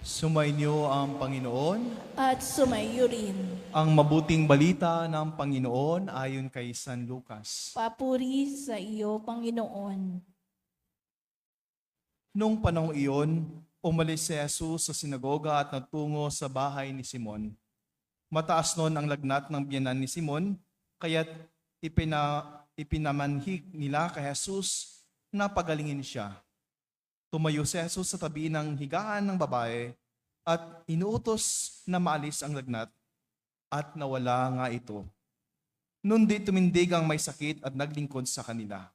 Sumainyo ang Panginoon. At sumayo rin. Ang mabuting balita ng Panginoon ayon kay San Lucas. Papuri sa iyo, Panginoon. Noong panahong iyon, umalis si Jesus sa sinagoga at nagtungo sa bahay ni Simon. Mataas noon ang lagnat ng biyanan ni Simon, kaya't ipinamanhig nila kay Jesus na pagalingin siya. Tumayo si Jesus sa tabi ng higaan ng babae at inuutos na maalis ang lagnat at nawala nga ito. Noon di tumindig ang may sakit at naglingkod sa kanila.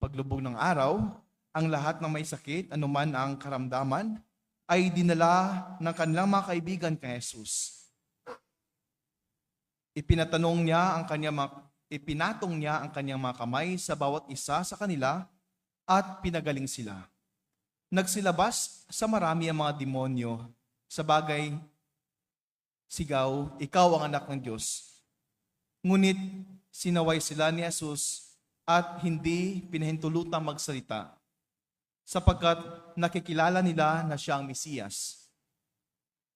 Paglubog ng araw, ang lahat ng may sakit, anuman ang karamdaman, ay dinala ng kanilang mga kaibigan kay Jesus. Ipinatong niya ang kanyang mga kamay sa bawat isa sa kanila at pinagaling sila. Nagsilabas sa marami ang mga demonyo, sa bagay, sigaw, ikaw ang anak ng Diyos. Ngunit sinaway sila ni Jesus at hindi pinahintulutang magsalita, sapagkat nakikilala nila na siya ang Mesiyas.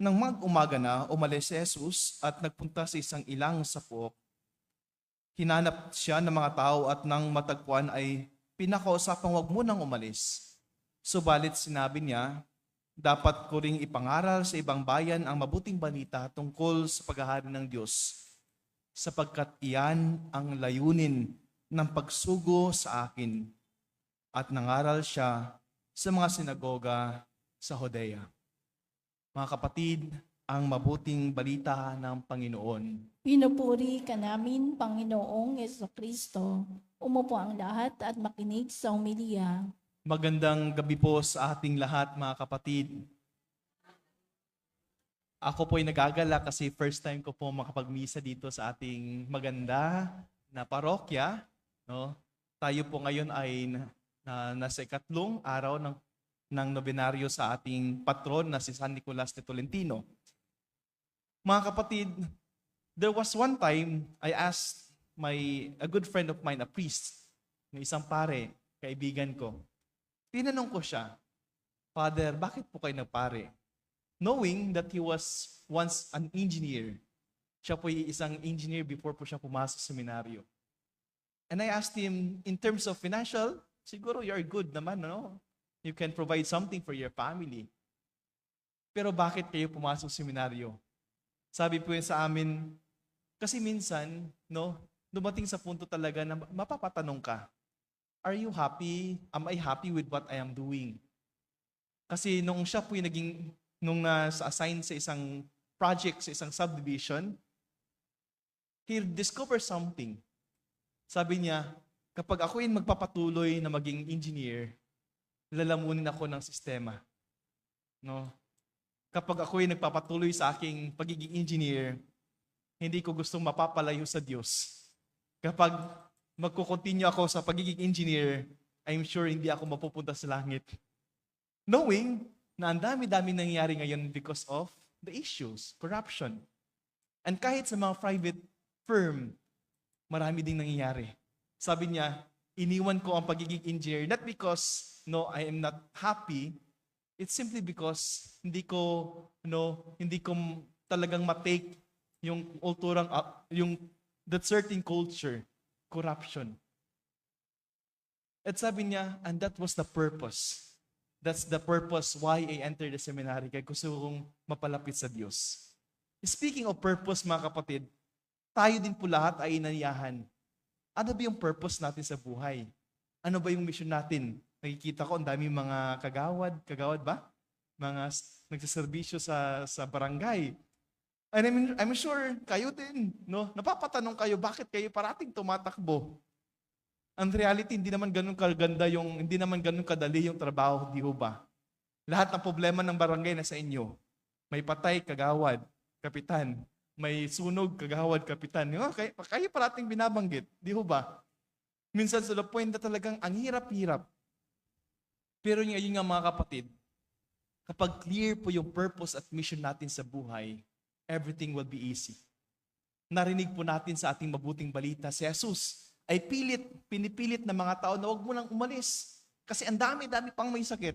Nang mag-umaga na, umalis si Jesus at nagpunta sa isang ilang sa puok. Hinanap siya ng mga tao at nang matagpuan ay pinakausapang huwag mo nang umalis. Subalit sinabi niya, dapat ko ring ipangaral sa ibang bayan ang mabuting balita tungkol sa paghahari ng Diyos, sapagkat iyan ang layunin ng pagsugo sa akin. At nangaral siya sa mga sinagoga sa Judea. Mga kapatid, ang mabuting balita ng Panginoon. Pinupuri ka namin, Panginoong Jesucristo. Umupo ang lahat at makinig sa homilya. Magandang gabi po sa ating lahat, mga kapatid. Ako po ay nagagala kasi first time ko po makapagmisa dito sa ating maganda na parokya. No? Tayo po ngayon ay nasa ikatlong araw ng nobenaryo sa ating patron na si San Nicolas de Tolentino. Mga kapatid, there was one time I asked a good friend of mine, a priest, ng isang pare, kaibigan ko. Tinanong ko siya, Father, bakit po kayo nagpare? Knowing that he was once an engineer. Siya po isang engineer before po siya pumasok sa seminaryo. And I asked him, in terms of financial, siguro you're good naman, no? You can provide something for your family. Pero bakit kayo pumasok sa seminaryo? Sabi po yun sa amin, kasi minsan, no, dumating sa punto talaga na mapapatanong ka, are you happy? Am I happy with what I am doing? Kasi nung siya po nung na-assign sa isang project, sa isang subdivision, he discovered something. Sabi niya, kapag ako yung magpapatuloy na maging engineer, lalamunin ako ng sistema. No? Kapag ako yung nagpapatuloy sa aking pagiging engineer, hindi ko gustong mapapalayo sa Diyos. Kapag magkukontinue ako sa pagiging engineer, I'm sure hindi ako mapupunta sa langit. Knowing na ang dami-dami nangyayari ngayon because of the issues, corruption. And kahit sa mga private firm, marami ding nangyayari. Sabi niya, iniwan ko ang pagiging engineer, not because I am not happy, it's simply because hindi ko talagang matake yung ulturang, that certain culture, corruption. At sabi niya, and that was the purpose. That's the purpose why I entered the seminary, kaya gusto kong mapalapit sa Diyos. Speaking of purpose, mga kapatid, tayo din po lahat ay inanyahan. Ano ba yung purpose natin sa buhay? Ano ba yung mission natin? Nakikita ko, ang daming mga kagawad ba? Mga nagsaserbisyo sa barangay. And I'm sure kayo din, no? Napapatanong kayo, bakit kayo parating tumatakbo? Ang reality, hindi naman ganun kadali yung trabaho, di ho ba? Lahat ng problema ng barangay na sa inyo. May patay, kagawad, kapitan. May sunog, kagawad, kapitan. Kayo parating binabanggit, di ho ba? Minsan sa the point na talagang ang hirap-hirap. Pero ngayon nga mga kapatid, kapag clear po yung purpose at mission natin sa buhay, everything will be easy. Narinig po natin sa ating mabuting balita, si Jesus ay pinipilit ng mga tao na huwag mo nang umalis. Kasi ang dami-dami pang may sakit.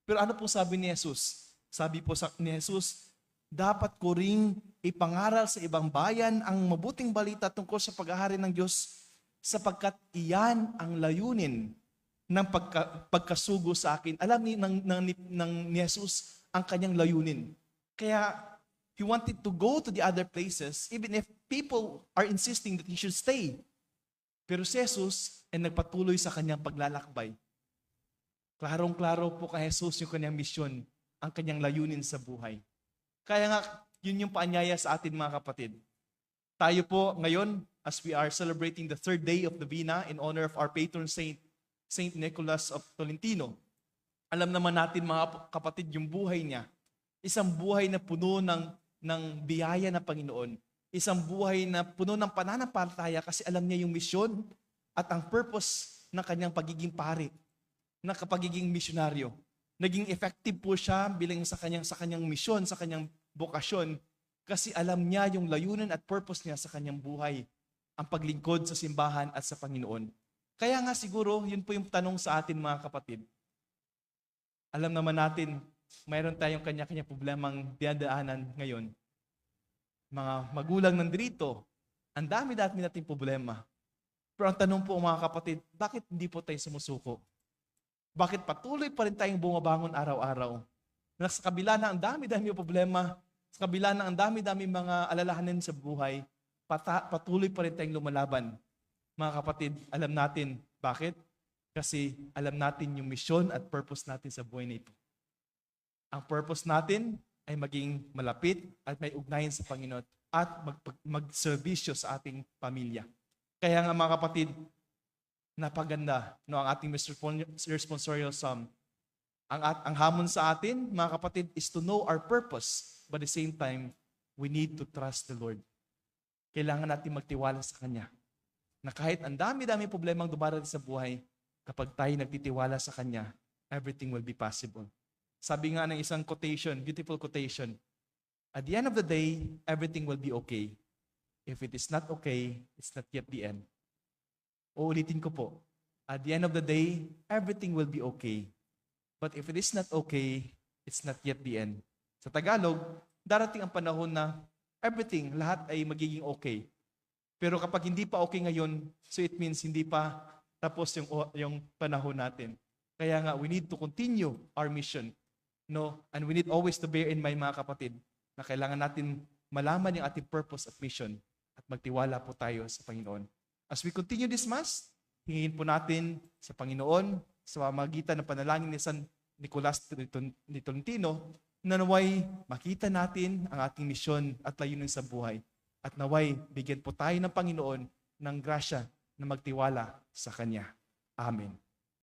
Pero ano pong sabi ni Jesus? Sabi po ni Jesus, dapat ko ring ipangaral sa ibang bayan ang mabuting balita tungkol sa paghahari ng Diyos sapagkat iyan ang layunin ng pagkasugo sa akin. Alam ni Jesus ang kanyang layunin. Kaya he wanted to go to the other places even if people are insisting that he should stay. Pero si Jesus ay nagpatuloy sa kanyang paglalakbay. Klarong-klaro po kay Jesus yung kanyang misyon, ang kanyang layunin sa buhay. Kaya nga, yun yung paanyaya sa atin mga kapatid. Tayo po ngayon, as we are celebrating the third day of the Vina in honor of our patron saint, Saint Nicholas of Tolentino. Alam naman natin mga kapatid yung buhay niya. Isang buhay na puno ng biyaya ng Panginoon. Isang buhay na puno ng pananampalataya kasi alam niya yung misyon at ang purpose ng kanyang pagiging pari, ng pagiging misyonaryo. Naging effective po siya bilang sa kanyang misyon, sa kanyang bokasyon kasi alam niya yung layunin at purpose niya sa kanyang buhay, ang paglingkod sa simbahan at sa Panginoon. Kaya nga siguro, yun po yung tanong sa atin mga kapatid. Alam naman natin, mayroon tayong kanya-kanya problemang dinadaanan ngayon. Mga magulang nandito, ang dami-dami nating problema. Pero ang tanong po mga kapatid, bakit hindi po tayo sumusuko? Bakit patuloy pa rin tayong bumabangon araw-araw? Na sa kabila na ang dami-dami problema, sa kabila na ang dami-dami mga alalahanin sa buhay, patuloy pa rin tayong lumalaban. Mga kapatid, alam natin bakit? Kasi alam natin yung misyon at purpose natin sa buhay na ito. Ang purpose natin ay maging malapit at may ugnayan sa Panginoon at magserbisyo sa ating pamilya. Kaya nga mga kapatid, napaganda no, ang ating responsorial psalm. Ang hamon sa atin, mga kapatid, is to know our purpose. But at the same time, we need to trust the Lord. Kailangan natin magtiwala sa Kanya. Na kahit ang dami-dami problemang dumarating sa buhay, kapag tayo nagtitiwala sa Kanya, everything will be possible. Sabi nga ng isang quotation, beautiful quotation, at the end of the day, everything will be okay. If it is not okay, it's not yet the end. Uulitin ko po, at the end of the day, everything will be okay. But if it is not okay, it's not yet the end. Sa Tagalog, darating ang panahon na everything, lahat ay magiging okay. Pero kapag hindi pa okay ngayon, so it means hindi pa tapos yung panahon natin. Kaya nga, we need to continue our mission. No? And we need always to bear in mind, mga kapatid, na kailangan natin malaman yung ating purpose at mission at magtiwala po tayo sa Panginoon. As we continue this Mass, hingin po natin sa Panginoon sa pamamagitan ng panalangin ni San Nicolas de Tolentino na naway makita natin ang ating misyon at layunin sa buhay. At naway bigyan po tayo ng Panginoon ng grasya na magtiwala sa Kanya. Amen.